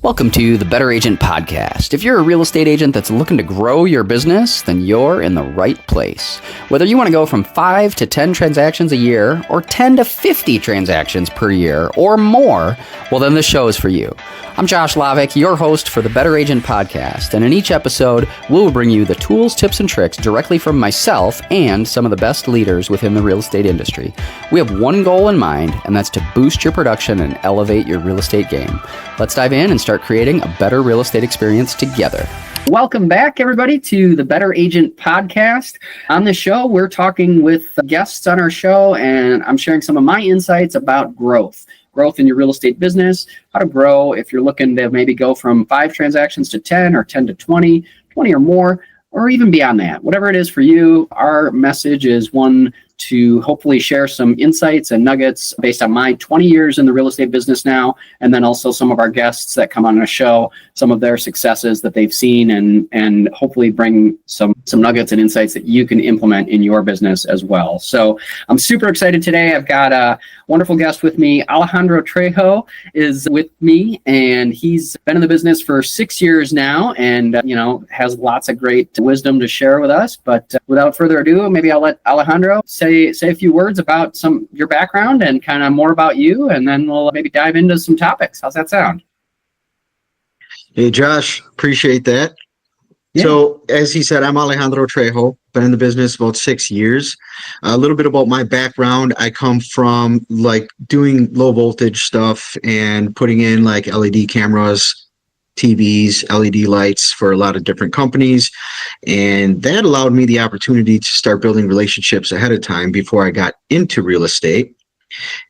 Welcome to the Better Agent Podcast. If you're a real estate agent that's looking to grow your business, then you're in the right place. Whether you want to go from 5 to 10 transactions a year, or 10 to 50 transactions per year, or more, well then this show is for you. I'm Josh Lavik, your host for the Better Agent Podcast, and in each episode, we'll bring you the tools, tips, and tricks directly from myself and some of the best leaders within the real estate industry. We have one goal in mind, and that's to boost your production and elevate your real estate game. Let's dive in and start creating a better real estate experience together. Welcome back, everybody, to the Better Agent Podcast. On this show, we're talking with guests on our show, and I'm sharing some of my insights about growth in your real estate business, how to grow if you're looking to maybe go from 5 transactions to 10 or 10 to 20 or more, or even beyond that. Whatever it is for you, our message is one to hopefully share some insights and nuggets based on my 20 years in the real estate business now, and then also some of our guests that come on the show, some of their successes that they've seen, and hopefully bring some nuggets and insights that you can implement in your business as well. So I'm super excited today. I've got a wonderful guest with me. Alejandro Trejo is with me, and he's been in the business for 6 years now, and has lots of great wisdom to share with us. But without further ado, maybe I'll let Alejandro say a few words about your background and kind of more about you, and then we'll maybe dive into some topics. How's that sound? Hey, Josh, appreciate that. Yeah. So, as he said, I'm Alejandro Trejo, been in the business about 6 years. A little bit about my background. I come from doing low voltage stuff and putting in LED cameras, TVs, LED lights for a lot of different companies. And that allowed me the opportunity to start building relationships ahead of time before I got into real estate.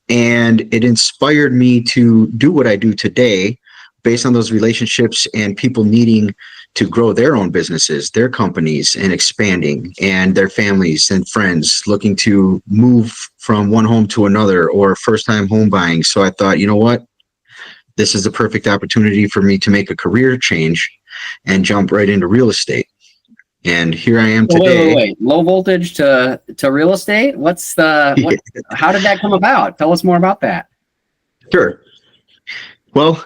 And it inspired me to do what I do today based on those relationships and people needing to grow their own businesses, their companies, and expanding, and their families and friends looking to move from one home to another or first-time home buying. So I thought, you know what? This is the perfect opportunity for me to make a career change and jump right into real estate. And here I am today. Wait. Low voltage to real estate? How did that come about? Tell us more about that. Sure. Well,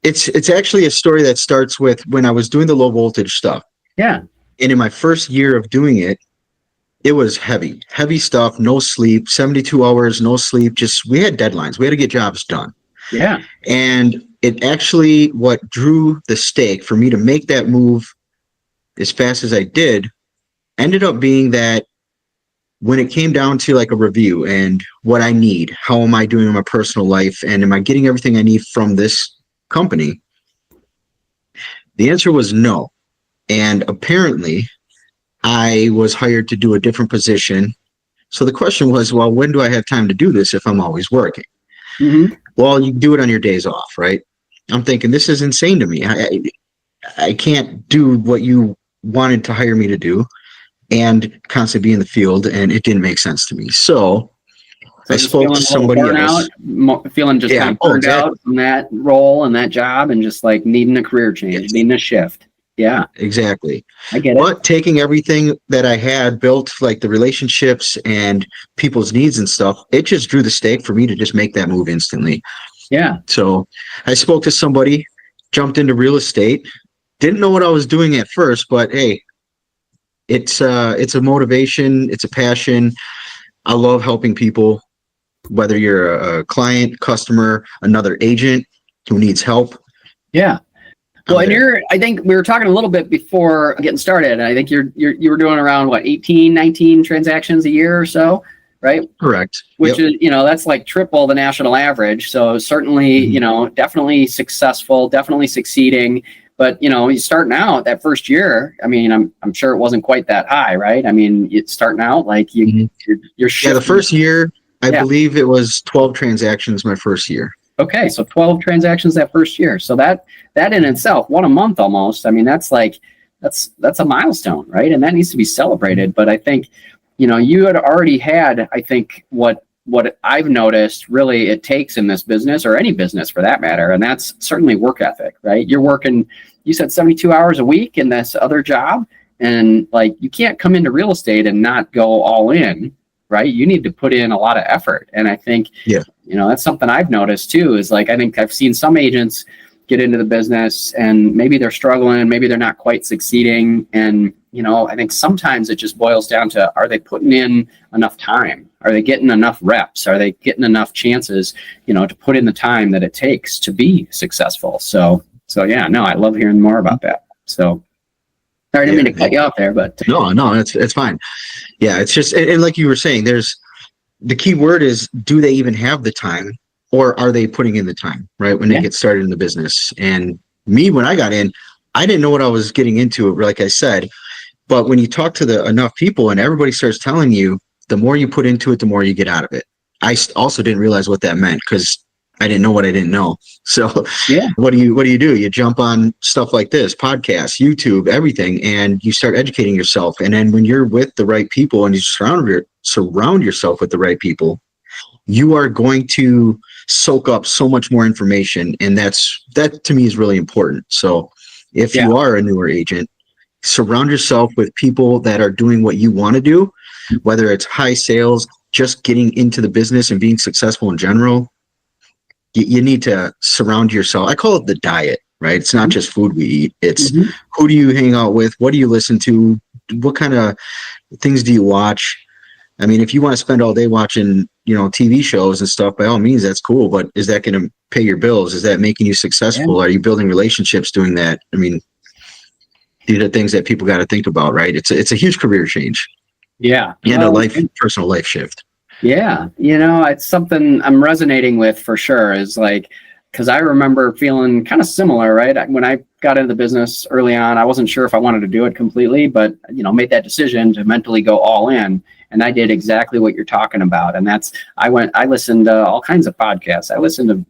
it's actually a story that starts with when I was doing the low voltage stuff. Yeah. And in my first year of doing it, it was heavy stuff, no sleep, 72 hours, no sleep. We had deadlines. We had to get jobs done. Yeah. And it actually, what drew the stake for me to make that move as fast as I did, ended up being that when it came down to a review and what I need, how am I doing in my personal life, and am I getting everything I need from this company? The answer was no. And apparently I was hired to do a different position. So the question was, well, when do I have time to do this if I'm always working? Mm-hmm. Well, you do it on your days off, right? I'm thinking, this is insane to me. I can't do what you wanted to hire me to do and constantly be in the field, and it didn't make sense to me. So I spoke to somebody else. Feeling just kind of burned out from that role and that job, and just needing a career change, needing a shift. Yeah, exactly. I get it. But taking everything that I had built, the relationships and people's needs and stuff, it just drew the stake for me to just make that move instantly. Yeah. So I spoke to somebody, jumped into real estate, didn't know what I was doing at first, but hey, it's a motivation, it's a passion. I love helping people, whether you're a client, customer, another agent who needs help. Yeah. Well, and I think we were talking a little bit before getting started, and I think you were doing around 18, 19 transactions a year or so, right? Correct. Which is, that's triple the national average. So certainly, definitely successful, definitely succeeding. But, you starting out that first year, I mean, I'm sure it wasn't quite that high, right? I mean, it's starting out you're shifting. Yeah, the first year, I believe it was 12 transactions my first year. Okay, so 12 transactions that first year. So that in itself, one a month almost. I mean, that's a milestone, right? And that needs to be celebrated. But I think, you had already had, I think, what I've noticed really it takes in this business, or any business for that matter, and that's certainly work ethic, right? You're working, you said 72 hours a week in this other job, and you can't come into real estate and not go all in, right? You need to put in a lot of effort. And I think That's something I've noticed too, is like, I think I've seen some agents get into the business and maybe they're struggling, maybe they're not quite succeeding. And, I think sometimes it just boils down to, are they putting in enough time? Are they getting enough reps? Are they getting enough chances, to put in the time that it takes to be successful? So yeah, no, I love hearing more about that. So sorry, I didn't mean to cut you off there, but no, it's fine. Yeah. It's just, and like you were saying, the key word is, do they even have the time, or are they putting in the time, right? When they get started in the business. And me, when I got in, I didn't know what I was getting into, like I said. But when you talk to enough people and everybody starts telling you, the more you put into it, the more you get out of it. I also didn't realize what that meant, because I didn't know what I didn't know. So what do you do? You jump on stuff like this, podcasts, YouTube, everything, and you start educating yourself. And then when you're with the right people and you surround yourself with the right people, you are going to soak up so much more information. And that to me is really important. So if you are a newer agent, surround yourself with people that are doing what you want to do, whether it's high sales, just getting into the business and being successful in general. You need to surround yourself. I call it the diet, right? It's not just food we eat. It's who do you hang out with? What do you listen to? What kind of things do you watch? I mean, if you want to spend all day watching, TV shows and stuff, by all means, that's cool. But is that going to pay your bills? Is that making you successful? Are you building relationships doing that? I mean, these are things that people got to think about, right? It's a huge career change. Yeah. And a personal life shift. Yeah. It's something I'm resonating with for sure, is like, because I remember feeling kind of similar, right? When I got into the business early on, I wasn't sure if I wanted to do it completely, but, made that decision to mentally go all in. And I did exactly what you're talking about. And I listened to all kinds of podcasts. I listened to,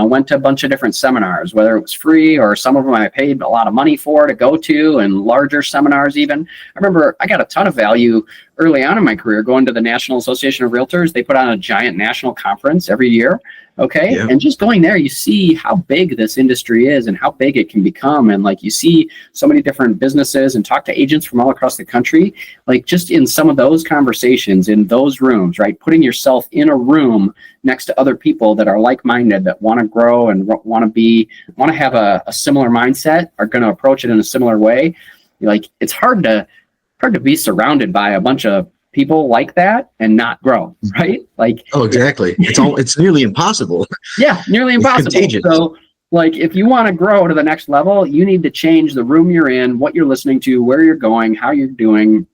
went to a bunch of different seminars, whether it was free or some of them I paid a lot of money for to go to, and larger seminars even. I remember I got a ton of value early on in my career going to the National Association of Realtors. They put on a giant national conference every year. Okay. Yeah. And just going there, you see how big this industry is and how big it can become. And like, you see so many different businesses and talk to agents from all across the country, like just in some of those conversations in those rooms, right? Putting yourself in a room next to other people that are like-minded, that want to grow and want to have a similar mindset, are going to approach it in a similar way. Like, it's hard to be surrounded by a bunch of people like that and not grow, right? Like, oh, exactly. It's nearly impossible. Yeah, nearly impossible. So, like, if you want to grow to the next level, you need to change the room you're in, what you're listening to, where you're going, how you're doing,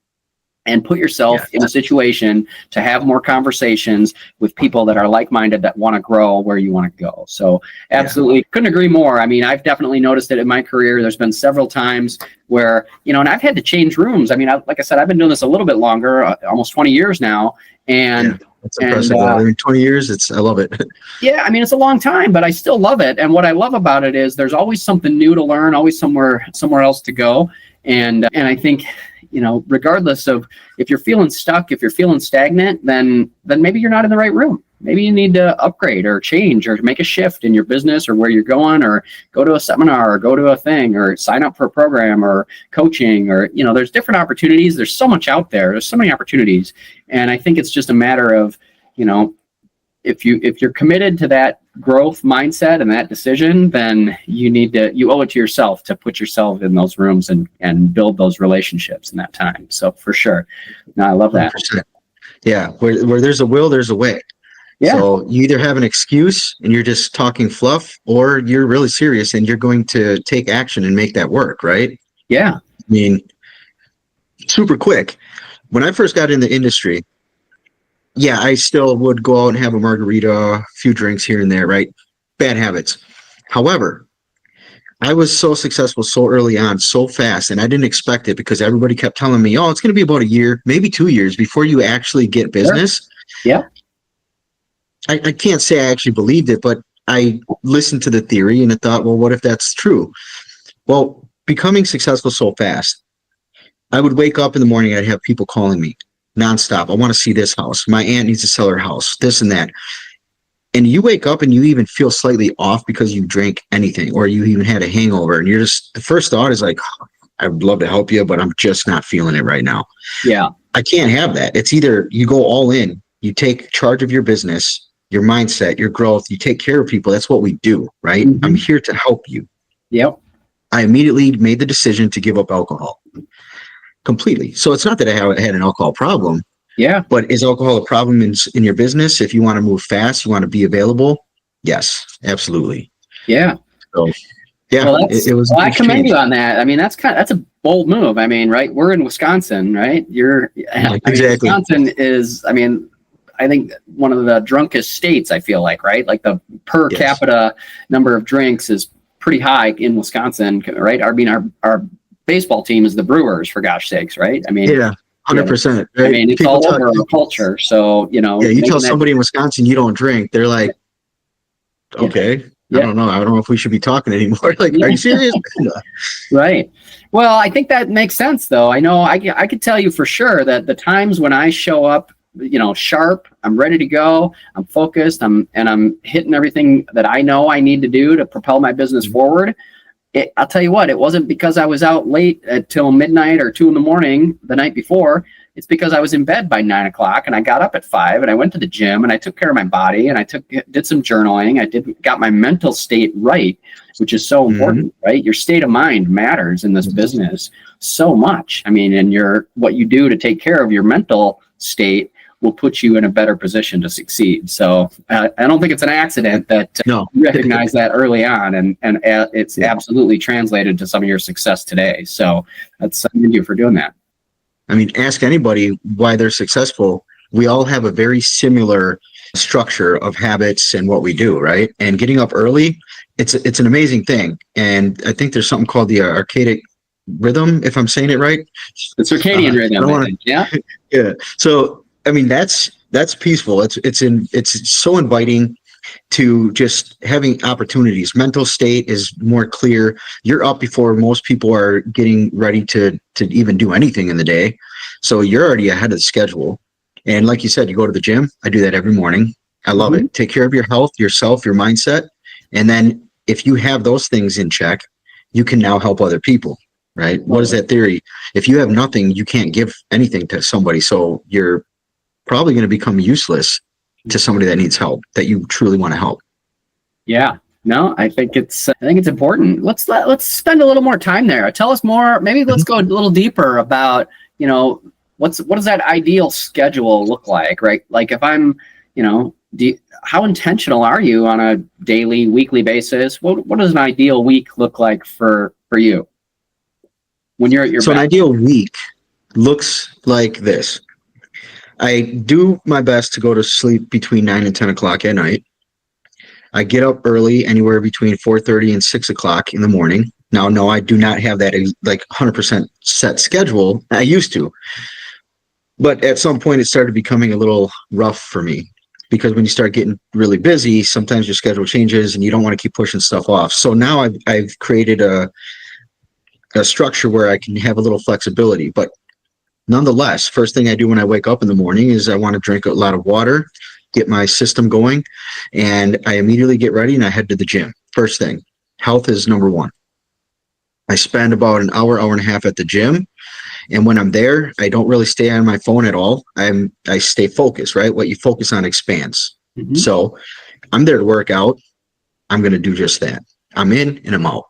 and put yourself in a situation to have more conversations with people that are like-minded, that want to grow where you want to go. So absolutely couldn't agree more. I mean, I've definitely noticed it in my career. There's been several times where, and I've had to change rooms. I mean, like I said, I've been doing this a little bit longer, almost 20 years now. And that's impressive. I mean, 20 years, I love it. Yeah, I mean, it's a long time, but I still love it. And what I love about it is there's always something new to learn, always somewhere else to go. And I think, regardless of if you're feeling stuck, if you're feeling stagnant, then maybe you're not in the right room. Maybe you need to upgrade or change or make a shift in your business or where you're going, or go to a seminar or go to a thing or sign up for a program or coaching, or, there's different opportunities. There's so much out there. There's so many opportunities. And I think it's just a matter of, if you're committed to that growth mindset and that decision, then you owe it to yourself to put yourself in those rooms and build those relationships in that time. So for sure. No, I love that. 100%. Yeah. Where there's a will, there's a way. Yeah. So you either have an excuse and you're just talking fluff, or you're really serious and you're going to take action and make that work. Right. Yeah. I mean, super quick. When I first got in the industry, I still would go out and have a margarita, a few drinks here and there, right? Bad habits. However, I was so successful so early on, so fast, and I didn't expect it, because everybody kept telling me, it's going to be about a year, maybe 2 years before you actually get business. Sure. Yeah. I can't say I actually believed it, but I listened to the theory and I thought, well, what if that's true? Well, becoming successful so fast, I would wake up in the morning, I'd have people calling me nonstop. I want to see this house. My aunt needs to sell her house, this and that. And you wake up and you even feel slightly off because you drank anything, or you even had a hangover. And the first thought is like, I would love to help you, but I'm just not feeling it right now. Yeah. I can't have that. It's either you go all in, you take charge of your business, your mindset, your growth. You take care of people. That's what we do, right? I'm here to help you. Yep. I immediately made the decision to give up alcohol completely. So it's not that I had an alcohol problem. Yeah. But is alcohol a problem in your business? If you want to move fast, you want to be available? Yes, absolutely. Yeah. So, yeah, well, it was. I commend you on that. I mean, that's a bold move. I mean, right? We're in Wisconsin, right? Exactly. Wisconsin is, I mean, I think one of the drunkest states, I feel like, right? Like the per capita number of drinks is pretty high in Wisconsin, right? I mean, our baseball team is the Brewers, for gosh sakes, right? I mean, 100%. Right? I mean, it's all over our culture. So, you tell somebody in Wisconsin you don't drink, they're like, okay, I don't know. I don't know if we should be talking anymore. Like, are you serious? Right. Well, I think that makes sense, though. I know I could tell you for sure that the times when I show up, sharp, I'm ready to go, I'm focused, I'm hitting everything that I know I need to do to propel my business forward. I'll tell you what, it wasn't because I was out late till midnight or 2 a.m. the night before. It's because I was in bed by 9 o'clock and I got up at 5 and I went to the gym and I took care of my body and I did some journaling. I got my mental state right, which is so important, right? Your state of mind matters in this business so much. I mean, and what you do to take care of your mental state will put you in a better position to succeed. So I don't think it's an accident that you recognize that early on, and it's absolutely translated to some of your success today. So that's thank you for doing that. I mean, ask anybody why they're successful. We all have a very similar structure of habits and what we do, right? And getting up early, it's an amazing thing. And I think there's something called the archaic rhythm, if I'm saying it right. The circadian rhythm. Yeah. So I mean, that's peaceful. It's so inviting to just having opportunities. Mental state is more clear. You're up before most people are getting ready to even do anything in the day. So you're already ahead of the schedule. And like you said, you go to the gym. I do that every morning. I love it. Take care of your health, yourself, your mindset. And then if you have those things in check, you can now help other people, right? What is that theory? If you have nothing, you can't give anything to somebody. So you're probably going to become useless to somebody that needs help, that you truly want to help. Yeah. No, I think it's important. Let's spend a little more time there. Tell us more. Maybe let's go a little deeper about, what does that ideal schedule look like, right? Like if I'm, how intentional are you on a daily, weekly basis? What does an ideal week look like for you when you're at your best? An ideal week looks like this. I do my best to go to sleep between 9 and 10 o'clock at night. I get up early, anywhere between 4:30 and 6 o'clock in the morning. Now, no, I do not have that like 100% set schedule. I used to. But at some point, it started becoming a little rough for me, because when you start getting really busy, sometimes your schedule changes and you don't want to keep pushing stuff off. So now I've created a structure where I can have a little flexibility. But nonetheless, first thing I do when I wake up in the morning is I want to drink a lot of water, get my system going, and I immediately get ready and I head to the gym. First thing, health is number one. I spend about an hour and a half at the gym. And when I'm there, I don't really stay on my phone at all. I stay focused, right? What you focus on expands. So I'm there to work out. I'm going to do just that. I'm in and I'm out.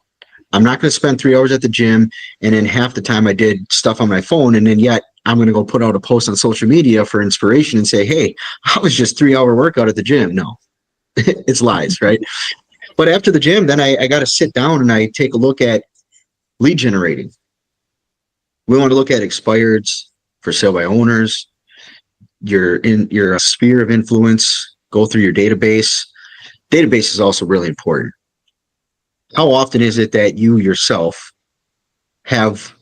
I'm not going to spend 3 hours at the gym and then half the time I did stuff on my phone, and then yet I'm going to go put out a post on social media for inspiration and say, hey, I was just 3 hour workout at the gym. No, it's lies, right? But after the gym, then I got to sit down and I take a look at lead generating. We want to look at expireds, for sale by owners, your sphere of influence, go through your database. Database is also really important. How often is it that you yourself have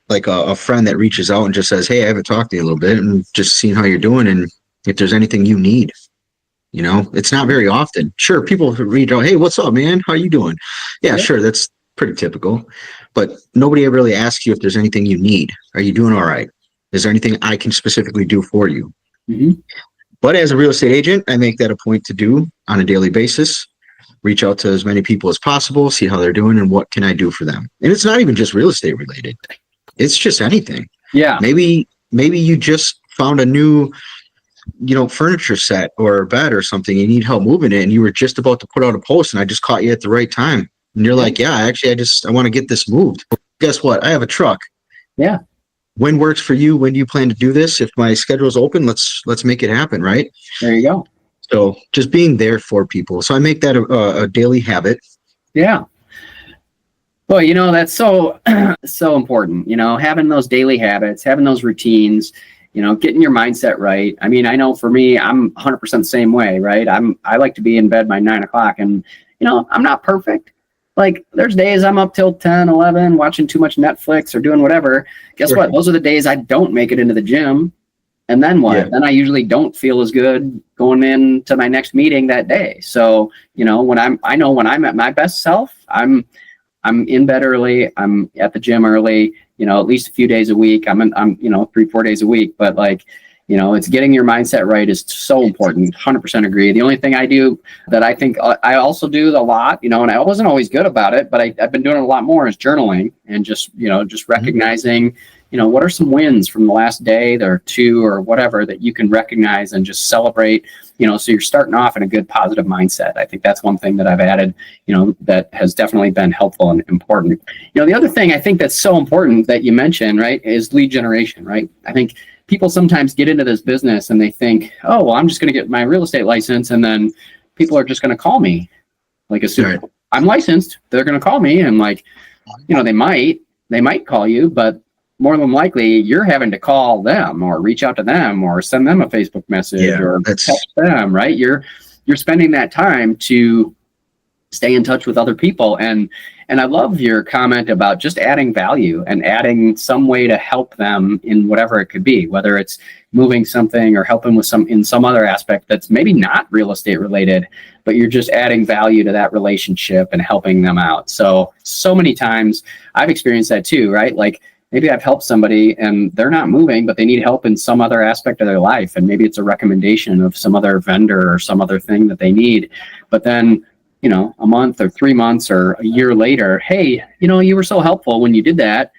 like a friend that reaches out and just says, hey, I haven't talked to you a little bit and just seeing how you're doing and if there's anything you need? It's not very often. Sure, people reach out, hey, what's up, man? How you doing? Yeah, sure, that's pretty typical. But nobody ever really asks you if there's anything you need. Are you doing all right? Is there anything I can specifically do for you? But as a real estate agent, I make that a point to do on a daily basis. Reach out to as many people as possible, see how they're doing and what can I do for them. And it's not even just real estate related. It's just anything. Yeah. Maybe you just found a new furniture set or a bed or something, you need help moving it, and you were just about to put out a post and I just caught you at the right time. And you're like, yeah, actually, I want to get this moved. Guess what? I have a truck. Yeah. When works for you? When do you plan to do this? If my schedule's open, let's make it happen. Right. There you go. So just being there for people. So I make that a daily habit. Yeah. Well, that's so, so important, having those daily habits, having those routines, getting your mindset right. I mean, I know for me, I'm 100% the same way, right? I like to be in bed by 9:00 and, I'm not perfect. Like there's days I'm up till 10, 11, watching too much Netflix or doing whatever. Guess what? Those are the days I don't make it into the gym. And then what? Yeah. Then I usually don't feel as good going into my next meeting that day. So, when I'm at my best self, I'm in bed early. I'm at the gym early, at least a few days a week. I'm 3-4 days a week, but it's getting your mindset right is so important. 100% agree. The only thing I do that I think I also do a lot, and I wasn't always good about it, but I've been doing it a lot more is journaling and just recognizing, what are some wins from the last day or two or whatever that you can recognize and just celebrate, so you're starting off in a good positive mindset. I think that's one thing that I've added, that has definitely been helpful and important. The other thing I think that's so important that you mentioned, right, is lead generation, right? I think people sometimes get into this business and they think, oh, well, I'm just going to get my real estate license and then people are just going to call me. Like as soon as I'm licensed, they're going to call me and they might call you, but more than likely you're having to call them or reach out to them or send them a Facebook message or text them, right? You're spending that time to stay in touch with other people. And I love your comment about just adding value and adding some way to help them in whatever it could be, whether it's moving something or helping with some other aspect that's maybe not real estate related, but you're just adding value to that relationship and helping them out. So many times I've experienced that too, right? Like maybe I've helped somebody and they're not moving, but they need help in some other aspect of their life. And maybe it's a recommendation of some other vendor or some other thing that they need. But then, a month or 3 months or a year later, hey, you were so helpful when you did that.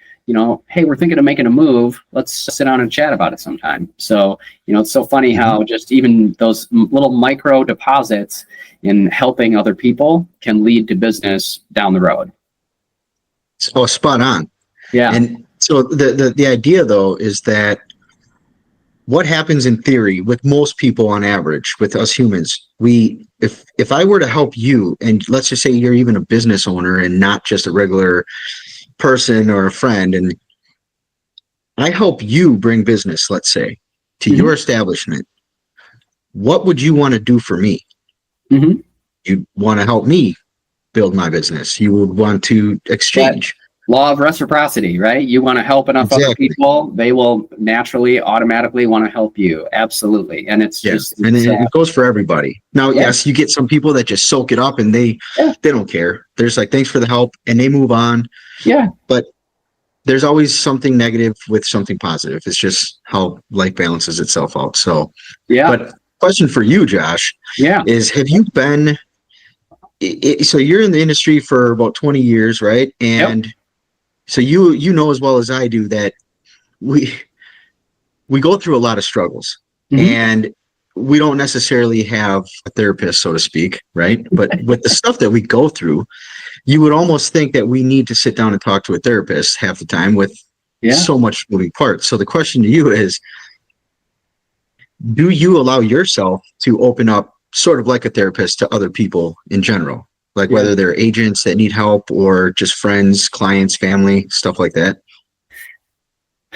Hey, we're thinking of making a move. Let's sit down and chat about it sometime. So, it's so funny how just even those little micro deposits in helping other people can lead to business down the road. Oh, spot on. Yeah. And so the idea though is that what happens in theory with most people on average, with us humans, if I were to help you, and let's just say you're even a business owner and not just a regular person or a friend, and I help you bring business, let's say, to your establishment, what would you want to do for me? You'd want to help me build my business. You would want to exchange. Law of reciprocity, right? You want to help enough other people, they will naturally, automatically want to help you. Absolutely. And it's it goes for everybody. Now, yes, you get some people that just soak it up and they don't care. They're just like, thanks for the help, and they move on. Yeah. But there's always something negative with something positive. It's just how life balances itself out. So, but question for you, Josh, is have you been, so you're in the industry for about 20 years, right? And so you know as well as I do that we go through a lot of struggles, and we don't necessarily have a therapist, so to speak, right? But with the stuff that we go through, you would almost think that we need to sit down and talk to a therapist half the time with so much moving parts. So the question to you is, do you allow yourself to open up sort of like a therapist to other people in general? Like whether they're agents that need help or just friends, clients, family, stuff like that.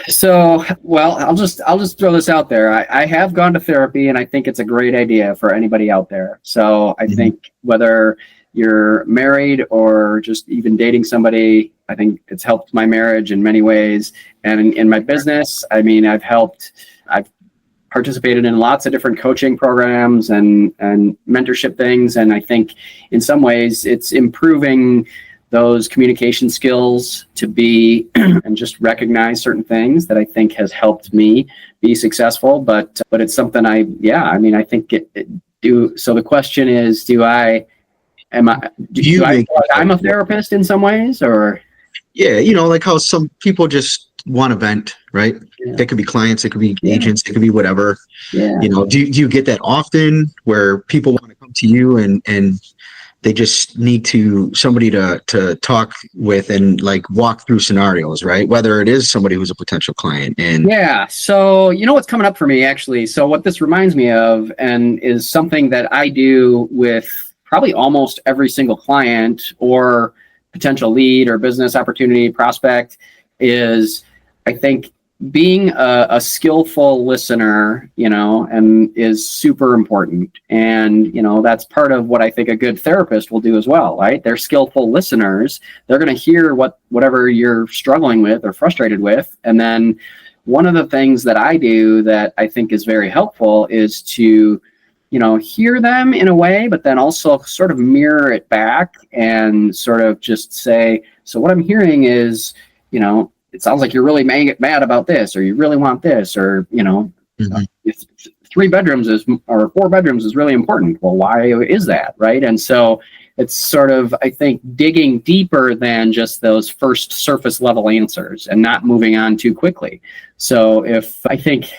So, well, I'll just throw this out there. I have gone to therapy and I think it's a great idea for anybody out there. So I think whether you're married or just even dating somebody, I think it's helped my marriage in many ways. And in my business, I mean, I've participated in lots of different coaching programs and mentorship things. And I think in some ways it's improving those communication skills to be and just recognize certain things that I think has helped me be successful. But it's something I think so the question is, do I feel like I'm a therapist in some ways, or? Yeah. Like how some people just want to vent, right? That could be clients, it could be Yeah. agents, it could be whatever. Yeah. Do you get that often where people want to come to you and they just need somebody to talk with and like walk through scenarios, right? Whether it is somebody who's a potential client and Yeah. So, what's coming up for me actually. So, what this reminds me of, and is something that I do with probably almost every single client or potential lead or business opportunity prospect, is I think being a skillful listener, and is super important. And, that's part of what I think a good therapist will do as well, right? They're skillful listeners. They're going to hear whatever you're struggling with or frustrated with. And then one of the things that I do that I think is very helpful is to, hear them in a way, but then also sort of mirror it back and sort of just say, so what I'm hearing is, it sounds like you're really mad about this, or you really want this, or, it's 3 bedrooms or 4 bedrooms is really important. Well, why is that? Right. And so it's sort of, I think, digging deeper than just those first surface level answers and not moving on too quickly. So I think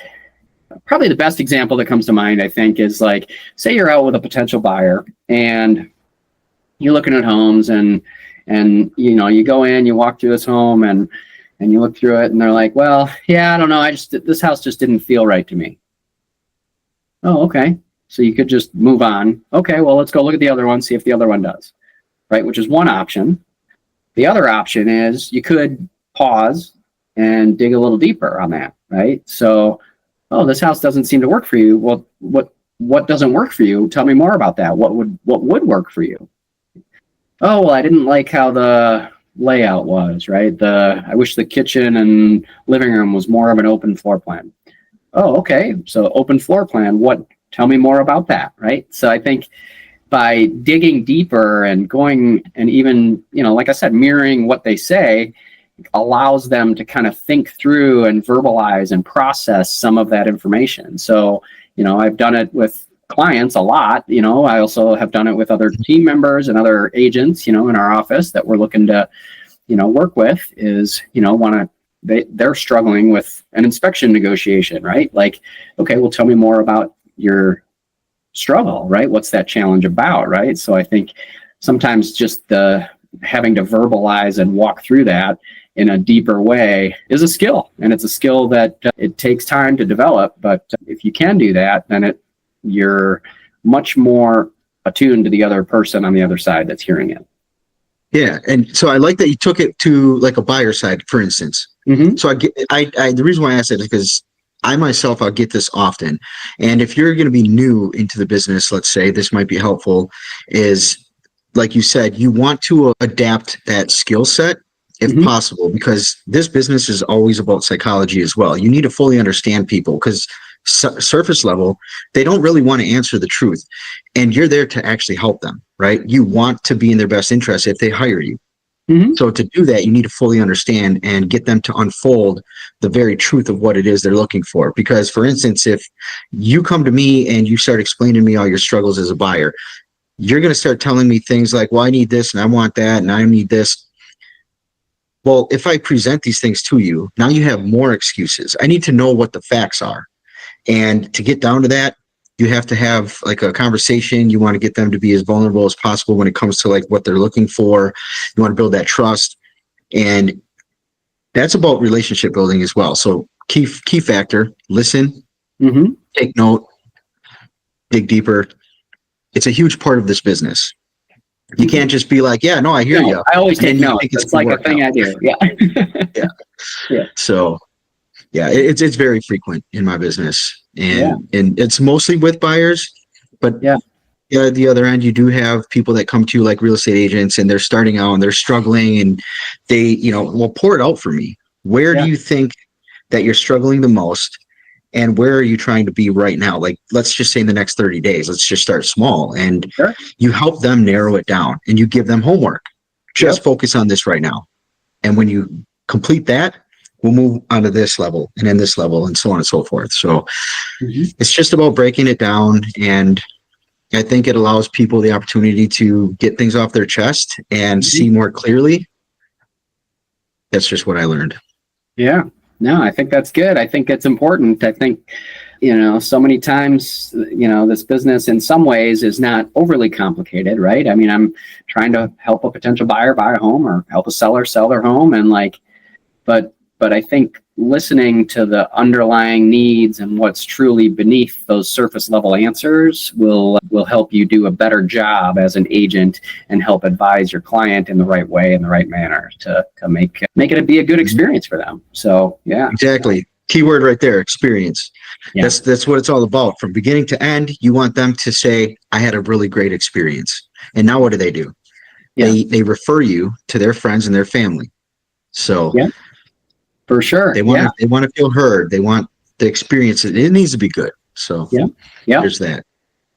probably the best example that comes to mind, I think, is like, say you're out with a potential buyer and you're looking at homes and you go in, you walk through this home and you look through it and they're like, well, yeah, I don't know. This house just didn't feel right to me. Oh, okay. So you could just move on. Okay, well, let's go look at the other one, see if the other one does, right? Which is one option. The other option is you could pause and dig a little deeper on that, right? So, oh, this house doesn't seem to work for you. Well, what doesn't work for you? Tell me more about that. What would work for you? Oh, well, I didn't like how the layout was, right? I wish the kitchen and living room was more of an open floor plan. Oh, okay. So open floor plan, tell me more about that, right? So I think by digging deeper and going and even, like I said, mirroring what they say allows them to kind of think through and verbalize and process some of that information. So, I've done it with clients a lot. I also have done it with other team members and other agents, in our office that we're looking to, work with is, they're struggling with an inspection negotiation, right? Like, okay, well, tell me more about your struggle, right? What's that challenge about, right? So I think sometimes just having to verbalize and walk through that in a deeper way is a skill, and it's a skill that it takes time to develop. But if you can do that, then you're much more attuned to the other person on the other side that's hearing it. yeah. And so I like that you took it to like a buyer side, for instance. Mm-hmm. So the reason why I said it is because I myself, I'll get this often. And if you're going to be new into the business, let's say this might be helpful, is like you said, you want to adapt that skill set if possible, because this business is always about psychology as well. You need to fully understand people, because surface level, they don't really want to answer the truth. And you're there to actually help them, right? You want to be in their best interest if they hire you. Mm-hmm. So to do that, you need to fully understand and get them to unfold the very truth of what it is they're looking for. Because, for instance, if you come to me and you start explaining to me all your struggles as a buyer, you're going to start telling me things like, well, I need this and I want that and I need this. Well, if I present these things to you, now you have more excuses. I need to know what the facts are. And to get down to that, you have to have like a conversation. You want to get them to be as vulnerable as possible when it comes to like what they're looking for. You want to build that trust. And that's about relationship building as well. So key factor, listen, take note, dig deeper. It's a huge part of this business. You can't just be like, yeah, no, I hear you. I always take notes. It's like a thing I do. Yeah. Yeah. So yeah, it's very frequent in my business, and it's mostly with buyers, but the other end, you do have people that come to you like real estate agents, and they're starting out and they're struggling, and they, well, pour it out for me. Where do you think that you're struggling the most, and where are you trying to be right now? Like, let's just say in the next 30 days, let's just start small, and you help them narrow it down, and you give them homework. Just focus on this right now, and when you complete that, we'll move on to this level and then this level and so on and so forth. So it's just about breaking it down. And I think it allows people the opportunity to get things off their chest and see more clearly. That's just what I learned. Yeah. No, I think that's good. I think it's important. I think, so many times, this business in some ways is not overly complicated, right? I mean, I'm trying to help a potential buyer buy a home or help a seller sell their home. And but I think listening to the underlying needs and what's truly beneath those surface level answers will help you do a better job as an agent and help advise your client in the right way, in the right manner to make it be a good experience for them. So, yeah. Exactly. Keyword right there, experience. Yeah. That's what it's all about. From beginning to end, you want them to say, I had a really great experience. And now what do? Yeah. They refer you to their friends and their family. So yeah. For sure. They want to feel heard. They want the experience. It needs to be good. So there's that.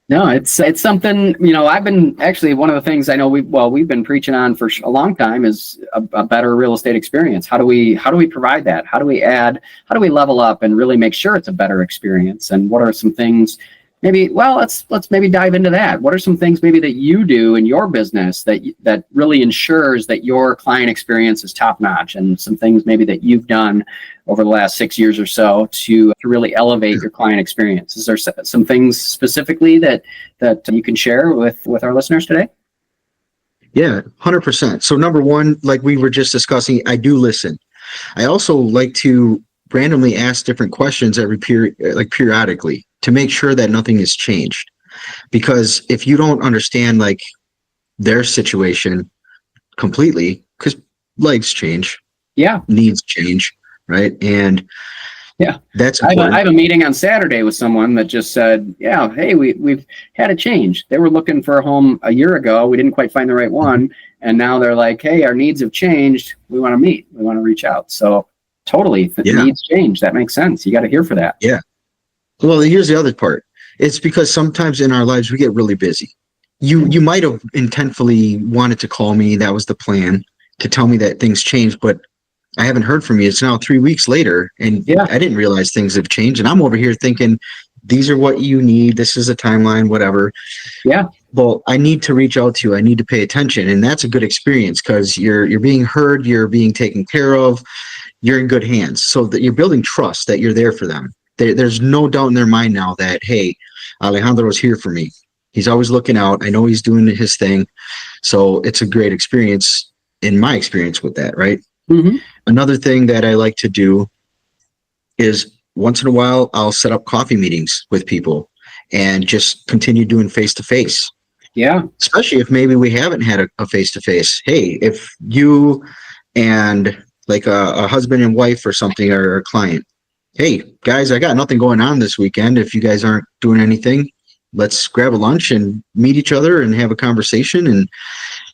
No, it's something, I've been actually, one of the things I know we've been preaching on for a long time is a better real estate experience. How do we provide that? How do we level up and really make sure it's a better experience? And what are some things let's maybe dive into that. What are some things maybe that you do in your business that really ensures that your client experience is top notch, and some things maybe that you've done over the last 6 years or so to really elevate your client experience? Is there some things specifically that you can share with our listeners today? Yeah, 100%. So number one, like we were just discussing, I do listen. I also like to randomly ask different questions periodically to make sure that nothing has changed. Because if you don't understand like their situation completely, because lives change, needs change, right? And that's important. I have a meeting on Saturday with someone that just said, hey, we've had a change. They were looking for a home a year ago. We didn't quite find the right one. And now they're like, hey, our needs have changed. We want to meet. We want to reach out. So totally, the needs change. That makes sense. You got to hear for that. Yeah. Well, here's the other part. It's because sometimes in our lives we get really busy. You might have intentfully wanted to call me. That was the plan, to tell me that things changed, but I haven't heard from you. It's now 3 weeks later, and I didn't realize things have changed. And I'm over here thinking, these are what you need. This is a timeline, whatever. Yeah. Well, I need to reach out to you. I need to pay attention. And that's a good experience because you're being heard. You're being taken care of. You're in good hands. So that you're building trust that you're there for them. There's no doubt in their mind now that, hey, Alejandro's here for me. He's always looking out. I know he's doing his thing. So it's a great experience in my experience with that, right? Mm-hmm. Another thing that I like to do is once in a while, I'll set up coffee meetings with people and just continue doing face-to-face. Yeah. Especially if maybe we haven't had a face-to-face. Hey, if you and like a husband and wife or something are a client, hey, guys, I got nothing going on this weekend. If you guys aren't doing anything, let's grab a lunch and meet each other and have a conversation, and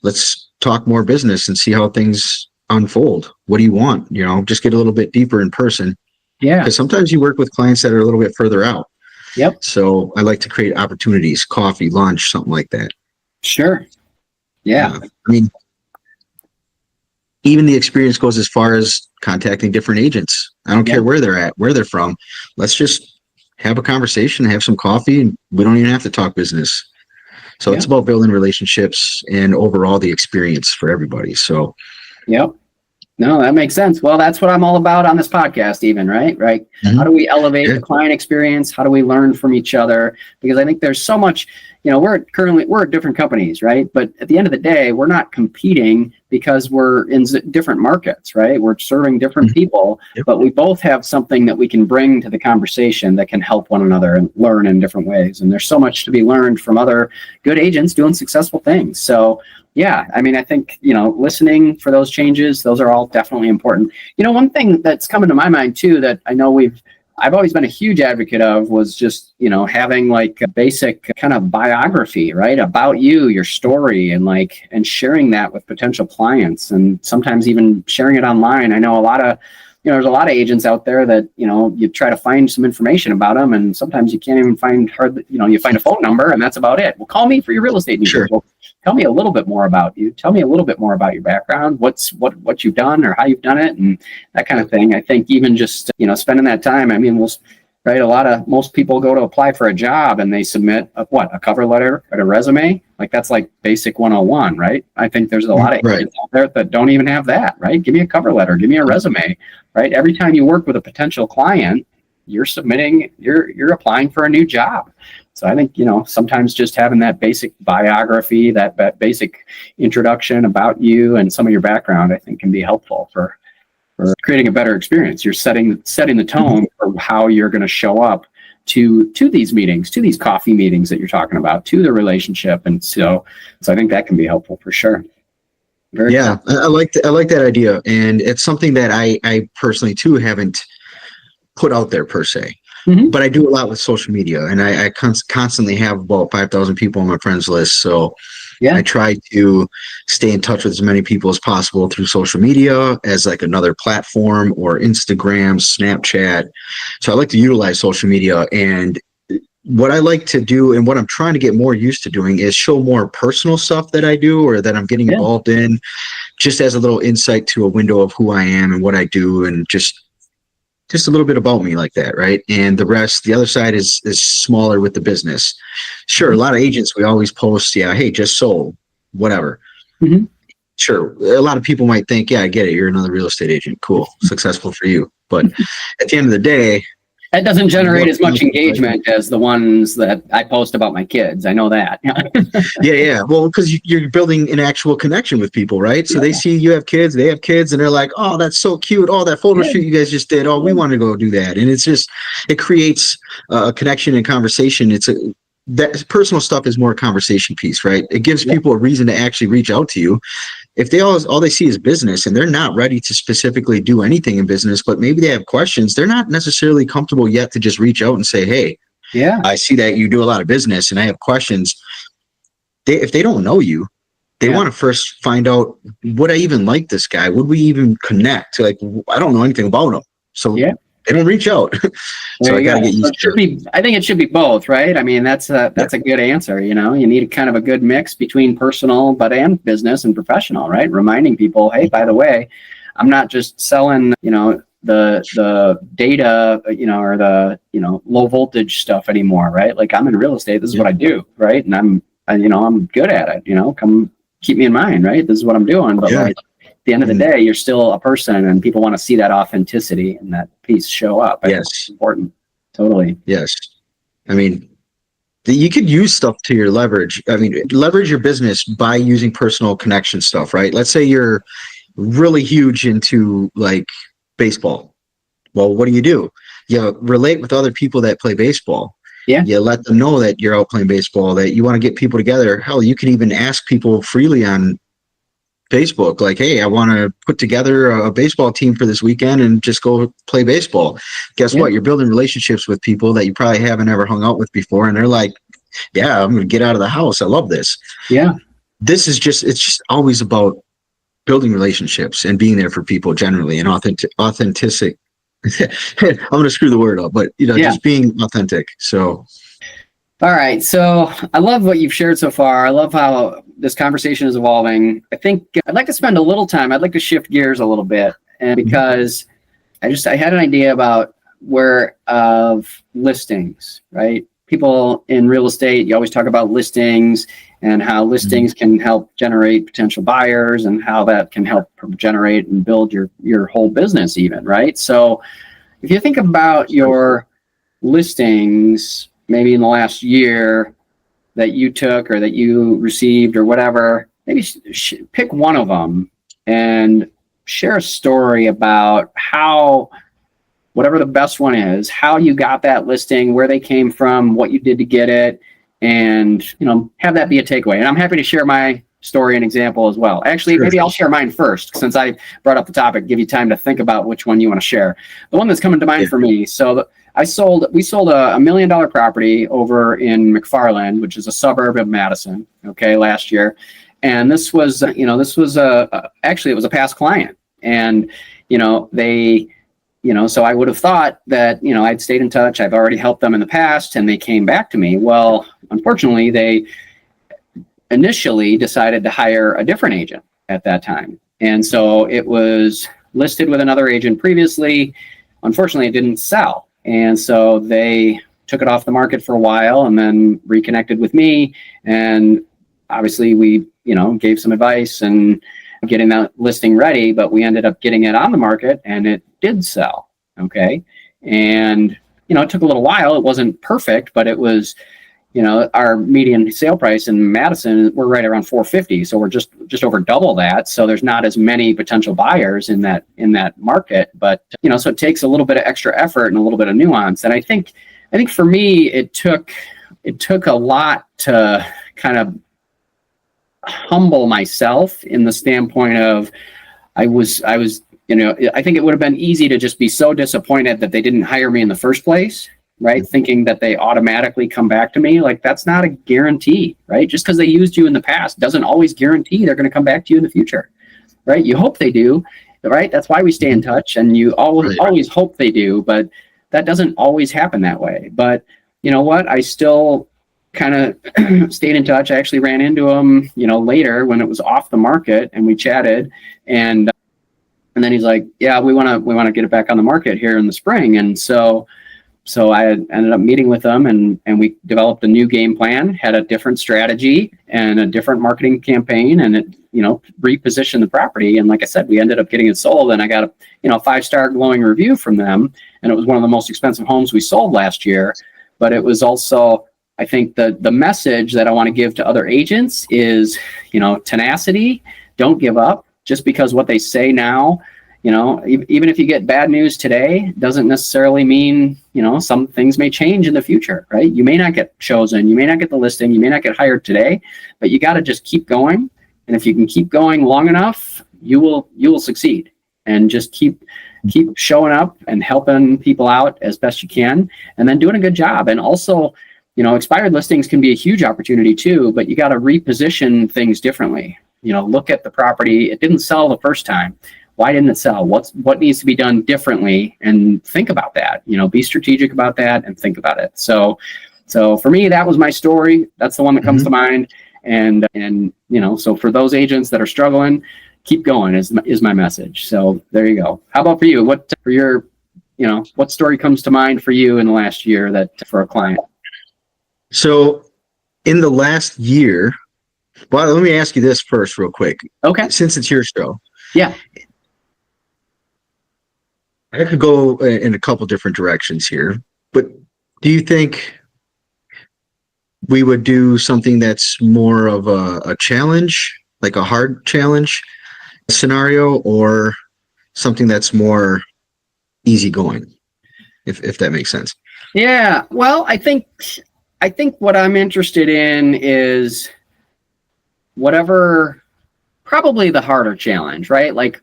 let's talk more business and see how things unfold. What do you want? Just get a little bit deeper in person. Yeah. Because sometimes you work with clients that are a little bit further out. Yep. So I like to create opportunities, coffee, lunch, something like that. Sure. Yeah. I mean, even the experience goes as far as contacting different agents. I don't care where they're at, where they're from. Let's just have a conversation, have some coffee, and we don't even have to talk business. So it's about building relationships and overall the experience for everybody. So, no, that makes sense. Well, that's what I'm all about on this podcast, even, right? Mm-hmm. How do we elevate the client experience? How do we learn from each other? Because I think there's so much, we're at different companies, right? But at the end of the day, we're not competing because we're in different markets, right? We're serving different people, but we both have something that we can bring to the conversation that can help one another and learn in different ways. And there's so much to be learned from other good agents doing successful things. So I mean, I think, listening for those changes, those are all definitely important. One thing that's coming to my mind too, that I know I've always been a huge advocate of was just, having like a basic kind of biography, right? About you, your story, and sharing that with potential clients, and sometimes even sharing it online. I know there's a lot of agents out there that, you try to find some information about them, and sometimes you can't even find you find a phone number and that's about it. Well, call me for your real estate needs. Sure. Well, tell me a little bit more about you. Tell me a little bit more about your background, what you've done or how you've done it, and that kind of thing. I think even just, spending that time, I mean, right? Most people go to apply for a job and they submit a cover letter and a resume. Like that's like basic 101, right? I think there's a lot of agents out there that don't even have that, right? Give me a cover letter, give me a resume, right? Every time you work with a potential client, you're applying for a new job. So I think, sometimes just having that basic biography, that basic introduction about you and some of your background, I think can be helpful for creating a better experience. You're setting the tone for how you're going to show up to these meetings, to these coffee meetings that you're talking about, to the relationship. And so I think that can be helpful for sure. Very cool. I like that idea. And it's something that I personally too haven't put out there per se. Mm-hmm. But I do a lot with social media, and I constantly have about 5,000 people on my friends list. So I try to stay in touch with as many people as possible through social media as like another platform, or Instagram, Snapchat. So I like to utilize social media. And what I like to do, and what I'm trying to get more used to doing, is show more personal stuff that I do or that I'm getting involved in, just as a little insight to a window of who I am and what I do, and just a little bit about me like that, right? And the other side is smaller with the business. Sure, a lot of agents, we always post, hey, just sold, whatever. Mm-hmm. Sure, a lot of people might think, I get it, you're another real estate agent, cool, successful for you. But at the end of the day, that doesn't generate as much engagement as the ones that I post about my kids. I know that. Yeah. Well, because you're building an actual connection with people, right? So they see you have kids, they have kids, and they're like, oh, that's so cute. Oh, that photo shoot you guys just did. Oh, we want to go do that. And it creates a connection and conversation. That personal stuff is more a conversation piece, right? It gives people a reason to actually reach out to you. If they all they see is business, and they're not ready to specifically do anything in business, but maybe they have questions, they're not necessarily comfortable yet to just reach out and say, hey, I see that you do a lot of business and I have questions. If they don't know you, they want to first find out, would I even like this guy? Would we even connect? Like, I don't know anything about him. So they don't reach out. So I got to get used to it. I think it should be both, right? I mean, that's a good answer. You need kind of a good mix between personal, and business and professional, right? Reminding people, hey, by the way, I'm not just selling, the data, or the, low voltage stuff anymore, right? Like, I'm in real estate. This is what I do, right? And I'm good at it, come keep me in mind, right? This is what I'm doing. But at the end of the day, you're still a person, and people want to see that authenticity and that piece show up. I think it's important. Totally. Yes. I mean, you could use stuff to your leverage. I mean, leverage your business by using personal connection stuff, right? Let's say you're really huge into like baseball. Well, what do? You relate with other people that play baseball. Yeah. You let them know that you're out playing baseball, that you want to get people together. Hell, you can even ask people freely on Facebook, like, hey, I want to put together a baseball team for this weekend and just go play baseball. Guess what? You're building relationships with people that you probably haven't ever hung out with before. And they're like, yeah, I'm going to get out of the house. I love this. Yeah. It's just always about building relationships and being there for people generally, and authentic. I'm going to screw the word up, but just being authentic. So. All right. So I love what you've shared so far. I love how this conversation is evolving. I think I'd like to spend a little time. I'd like to shift gears a little bit, and because I had an idea about of listings, right? People in real estate, you always talk about listings and how listings can help generate potential buyers, and how that can help generate and build your whole business even, right? So if you think about your listings, maybe in the last year that you took or that you received or whatever, maybe pick one of them and share a story about how, whatever the best one is, how you got that listing, where they came from, what you did to get it, and have that be a takeaway. And I'm happy to share my story and example as well. Actually, maybe I'll share mine first, since I brought up the topic, give you time to think about which one you want to share. The one that's coming to mind for me. So we sold a $1 million property over in McFarland, which is a suburb of Madison, last year. And this was, actually it was a past client. And, so I would have thought that, I'd stayed in touch. I've already helped them in the past, and they came back to me. Well, unfortunately, they initially decided to hire a different agent at that time. And so it was listed with another agent previously. Unfortunately, it didn't sell. And so they took it off the market for a while and then reconnected with me. And obviously we, gave some advice and getting that listing ready, but we ended up getting it on the market and it did sell. Okay. And, it took a little while. It wasn't perfect, but it was, our median sale price in Madison, we're right around 450. So we're just over double that. So there's not as many potential buyers in that market, but, so it takes a little bit of extra effort and a little bit of nuance. And I think for me, it took a lot to kind of humble myself in the standpoint of I was, I think it would have been easy to just be so disappointed that they didn't hire me in the first place, right? Thinking that they automatically come back to me. Like, that's not a guarantee, right? Just because they used you in the past doesn't always guarantee they're going to come back to you in the future, right? You hope they do, right? That's why we stay in touch, and you always hope they do, but that doesn't always happen that way. But you know what? I still kind of stayed in touch. I actually ran into him, later when it was off the market, and we chatted, and then he's like, yeah, we want to get it back on the market here in the spring. And so I ended up meeting with them, and we developed a new game plan, had a different strategy and a different marketing campaign, and it, repositioned the property. And like I said, we ended up getting it sold, and I got a 5-star glowing review from them. And it was one of the most expensive homes we sold last year. But it was also, I think the message that I want to give to other agents is, tenacity, don't give up. Just because what they say now, even if you get bad news today, doesn't necessarily mean, some things may change in the future, right? You may not get chosen, you may not get the listing, you may not get hired today, but you got to just keep going. And if you can keep going long enough, you will succeed. And just keep showing up and helping people out as best you can, and then doing a good job. And also, expired listings can be a huge opportunity too, but you got to reposition things differently. Look at the property. It didn't sell the first time. Why didn't it sell? What needs to be done differently? And think about that. Be strategic about that and think about it. So for me, that was my story. That's the one that comes to mind. And so for those agents that are struggling, keep going is my message. So there you go. How about for you? What for your, what story comes to mind for you in the last year that for a client? So in the last year, well, let me ask you this first real quick. Okay. Since it's your show. Yeah. I could go in a couple different directions here, but do you think we would do something that's more of a challenge, like a hard challenge scenario, or something that's more easygoing, if that makes sense? Yeah. Well, I think what I'm interested in is whatever, probably the harder challenge, right? Like,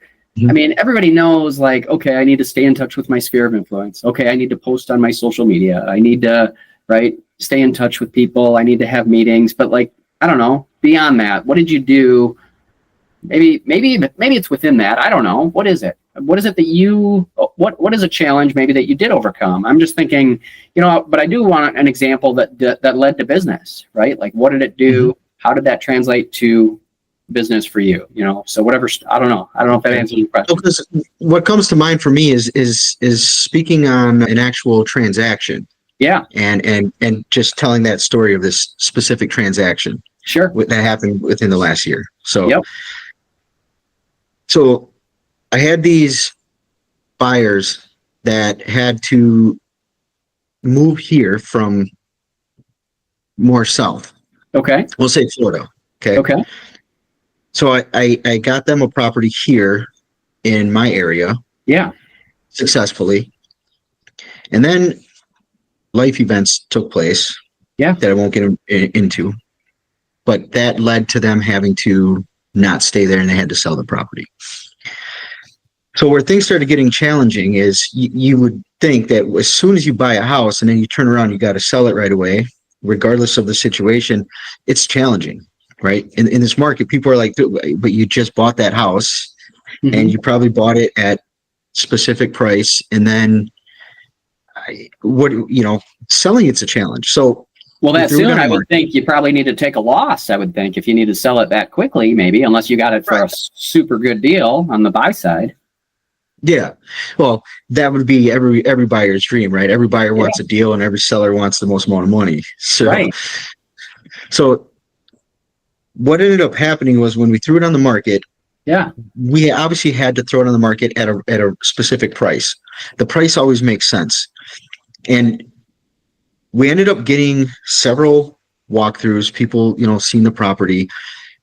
I mean, everybody knows, like, okay, I need to stay in touch with my sphere of influence. Okay, I need to post on my social media. I need to, right, stay in touch with people. I need to have meetings. But like, I don't know, beyond that, what did you do? Maybe it's within that. I don't know. What is it? What is it that what is a challenge maybe that you did overcome? I'm just thinking, but I do want an example that led to business, right? Like, what did it do? How did that translate to business for you? So whatever, I don't know if that answers your question. Because what comes to mind for me is speaking on an actual transaction. Yeah. And just telling that story of this specific transaction. Sure. That happened within the last year. So, yep. So I had these buyers that had to move here from more south. Okay. We'll say Florida. Okay. So I got them a property here in my area. Yeah. Successfully. And then life events took place. Yeah. That I won't get into. But that led to them having to not stay there, and they had to sell the property. So where things started getting challenging is you would think that as soon as you buy a house and then you turn around, you got to sell it right away, regardless of the situation. It's challenging, right? In this market, people are like, but you just bought that house and you probably bought it at specific price. And then selling it's a challenge. So, well, that soon I would think you probably need to take a loss. I would think if you need to sell it that quickly, maybe, unless you got it for a super good deal on the buy side. Yeah. Well, that would be every buyer's dream, right? Every buyer wants a deal and every seller wants the most amount of money. So what ended up happening was when we threw it on the market, we obviously had to throw it on the market at a specific price. The price always makes sense. And we ended up getting several walkthroughs, people, seeing the property,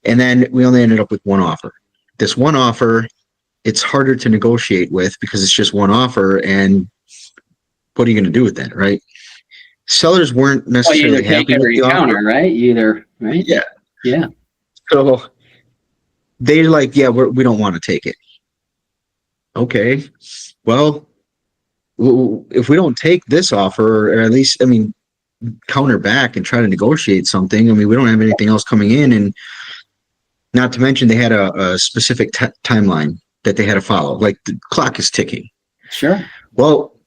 and then we only ended up with one offer. This one offer, it's harder to negotiate with because it's just one offer, and what are you going to do with that, right? Sellers weren't necessarily happy with the offer, right? Right? Yeah. So they're like, yeah, we don't want to take it. Okay. Well, if we don't take this offer, or at least, counter back and try to negotiate something, we don't have anything else coming in. And not to mention they had a specific timeline that they had to follow. Like the clock is ticking. Sure. Well,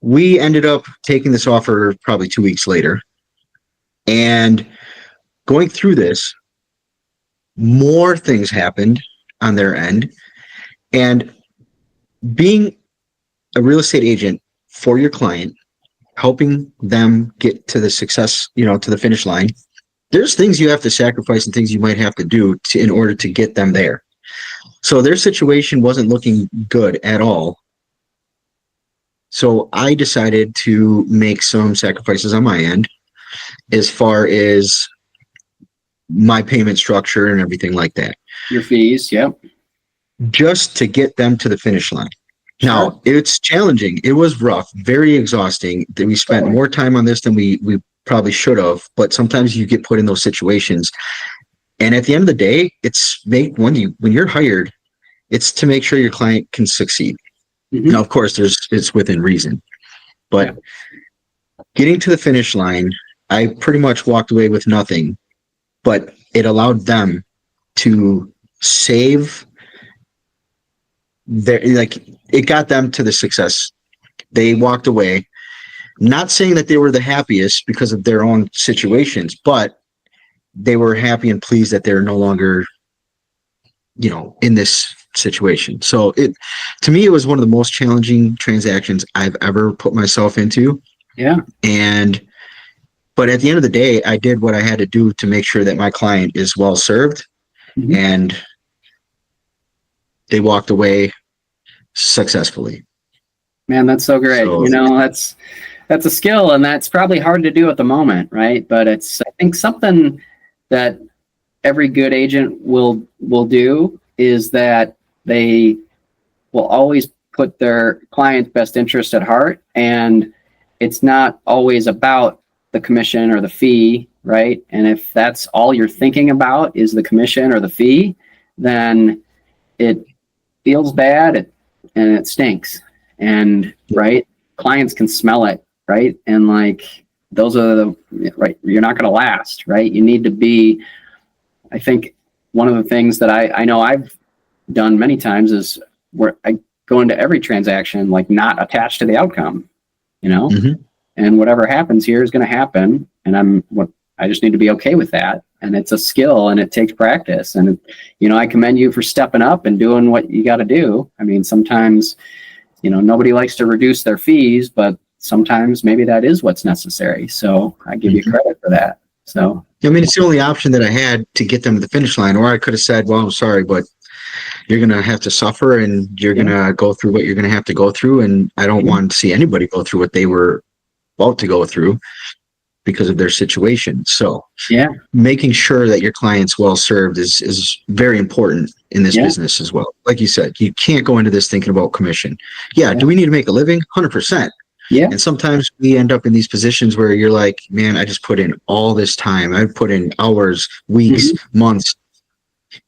we ended up taking this offer probably 2 weeks later, and going through this, more things happened on their end. And being a real estate agent for your client, helping them get to the success, to the finish line, there's things you have to sacrifice and things you might have to do in order to get them there. So their situation wasn't looking good at all. So I decided to make some sacrifices on my end as far as my payment structure and everything like that. Your fees, just to get them to the finish line. Now, it's challenging. It was rough, very exhausting. We spent more time on this than we probably should have, but sometimes you get put in those situations. And at the end of the day, when you're hired, it's to make sure your client can succeed. Mm-hmm. Now, of course, it's within reason. But getting to the finish line, I pretty much walked away with nothing, but it allowed them to save it got them to the success. They walked away, not saying that they were the happiest because of their own situations, but they were happy and pleased that they're no longer, in this situation. So to me, it was one of the most challenging transactions I've ever put myself into. Yeah. But at the end of the day, I did what I had to do to make sure that my client is well served. Mm-hmm. And they walked away successfully. Man, that's so great. So, that's a skill, and that's probably hard to do at the moment, right? But it's, I think, something that every good agent will do is that they will always put their client's best interest at heart, and it's not always about the commission or the fee, right? And if that's all you're thinking about is the commission or the fee, then it feels bad and it stinks. And right, clients can smell it, right? And those are you're not going to last, right? You need to be, I think one of the things that I know I've done many times is where I go into every transaction, not attached to the outcome, mm-hmm. And whatever happens here is going to happen. And I just need to be okay with that. And it's a skill and it takes practice. And, I commend you for stepping up and doing what you got to do. Sometimes, nobody likes to reduce their fees, but sometimes maybe that is what's necessary. So I give you credit for that. So, it's the only option that I had to get them to the finish line, or I could have said, well, I'm sorry, but you're going to have to suffer and you're going to go through what you're going to have to go through. And I don't want to see anybody go through what they were about to go through because of their situation. So making sure that your client's well served is very important in this business as well. Like you said, you can't go into this thinking about commission. Do we need to make a living? 100%. Yeah. And sometimes we end up in these positions where you're like, man, I just put in all this time. I put in hours, weeks, months,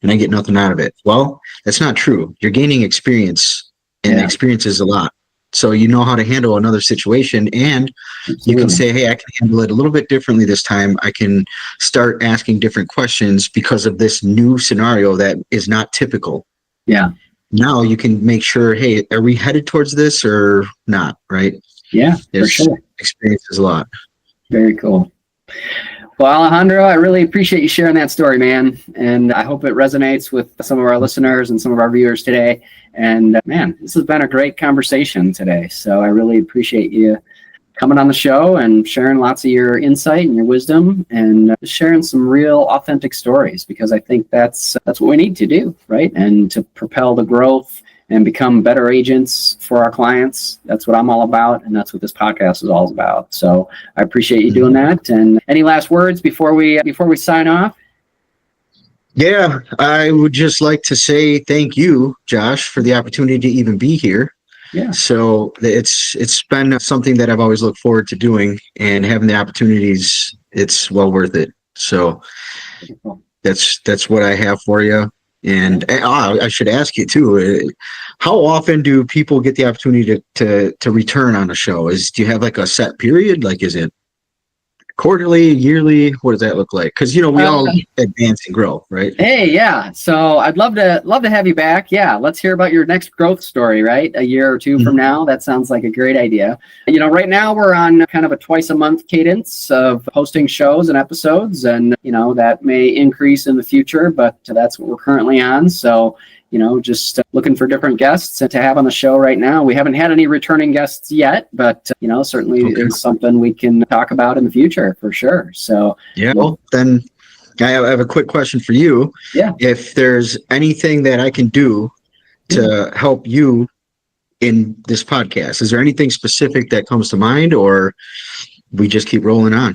and I get nothing out of it. Well, that's not true. You're gaining experience, and experience is a lot. So you know how to handle another situation, and you can say, hey, I can handle it a little bit differently this time. I can start asking different questions because of this new scenario that is not typical. Yeah. Now you can make sure, hey, are we headed towards this or not, right? Yeah, for sure. Experience is a lot. Very cool. Well, Alejandro, I really appreciate you sharing that story, man. And I hope it resonates with some of our listeners and some of our viewers today. And man, this has been a great conversation today. So I really appreciate you coming on the show and sharing lots of your insight and your wisdom and sharing some real authentic stories, because I think that's what we need to do, right? And to propel the growth and become better agents for our clients. That's what I'm all about, and that's what this podcast is all about. So I appreciate you doing that. And any last words before we sign off? Yeah, I would just like to say thank you, Josh, for the opportunity to even be here. Yeah. So it's been something that I've always looked forward to doing, and having the opportunities, it's well worth it. So that's what I have for you. And I should ask you too, how often do people get the opportunity to return on a show? Do you have like a set period? Like, is it quarterly, yearly? What does that look like? Because we all advance and grow, right? Hey, yeah. So I'd love to have you back. Yeah, let's hear about your next growth story, right? A year or two from now. That sounds like a great idea. Right now we're on kind of a twice a month cadence of posting shows and episodes, and that may increase in the future, but that's what we're currently on. So just looking for different guests to have on the show right now. We haven't had any returning guests yet, but, certainly it's something we can talk about in the future for sure. So, yeah, well, then I have a quick question for you. Yeah. If there's anything that I can do to help you in this podcast, is there anything specific that comes to mind, or we just keep rolling on?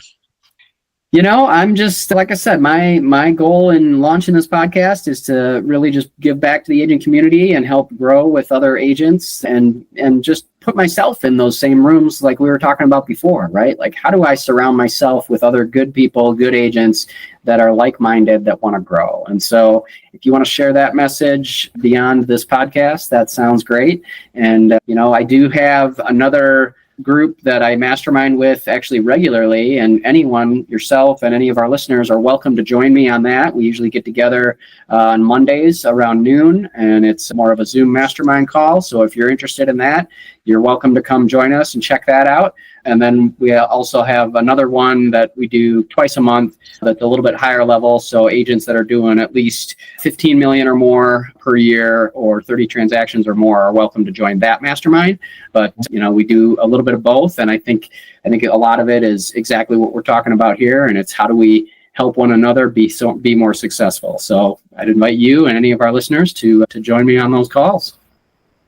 I'm just, like I said, my goal in launching this podcast is to really just give back to the agent community and help grow with other agents, and just put myself in those same rooms like we were talking about before, right? Like, how do I surround myself with other good people, good agents that are like-minded, that want to grow? And so if you want to share that message beyond this podcast, that sounds great. And, I do have another group that I mastermind with actually regularly, and anyone, yourself and any of our listeners, are welcome to join me on that. We usually get together on Mondays around noon, and it's more of a Zoom mastermind call. So if you're interested in that, you're welcome to come join us and check that out. And then we also have another one that we do twice a month that's a little bit higher level. So agents that are doing at least 15 million or more per year, or 30 transactions or more, are welcome to join that mastermind. But, we do a little bit of both. And I think a lot of it is exactly what we're talking about here. And it's how do we help one another be more successful. So I'd invite you and any of our listeners to join me on those calls.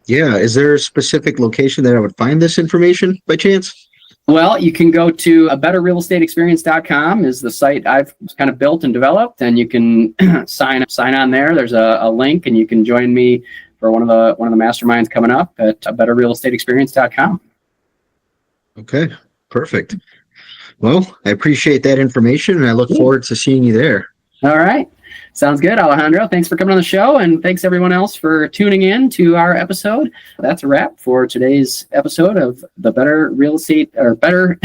Yeah. Is there a specific location that I would find this information by chance? Well, you can go to betterrealestateexperience.com is the site I've kind of built and developed, and you can sign on there. There's a link, and you can join me for one of the masterminds coming up at betterrealestateexperience.com. Okay, perfect. Well, I appreciate that information, and I look forward to seeing you there. All right. Sounds good, Alejandro. Thanks for coming on the show, and thanks everyone else for tuning in to our episode. That's a wrap for today's episode of the Better Real Estate, or Better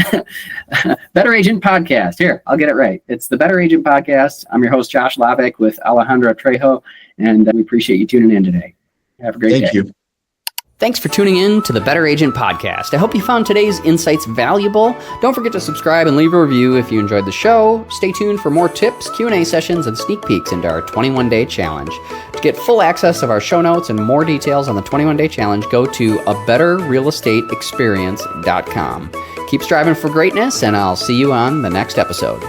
Agent Podcast. Here, I'll get it right. It's the Better Agent Podcast. I'm your host, Josh Lavik, with Alejandro Trejo, and we appreciate you tuning in today. Have a great day. Thank you. Thanks for tuning in to the Better Agent Podcast. I hope you found today's insights valuable. Don't forget to subscribe and leave a review if you enjoyed the show. Stay tuned for more tips, Q&A sessions, and sneak peeks into our 21-day challenge. To get full access of our show notes and more details on the 21-day challenge, go to abetterrealestateexperience.com. Keep striving for greatness, and I'll see you on the next episode.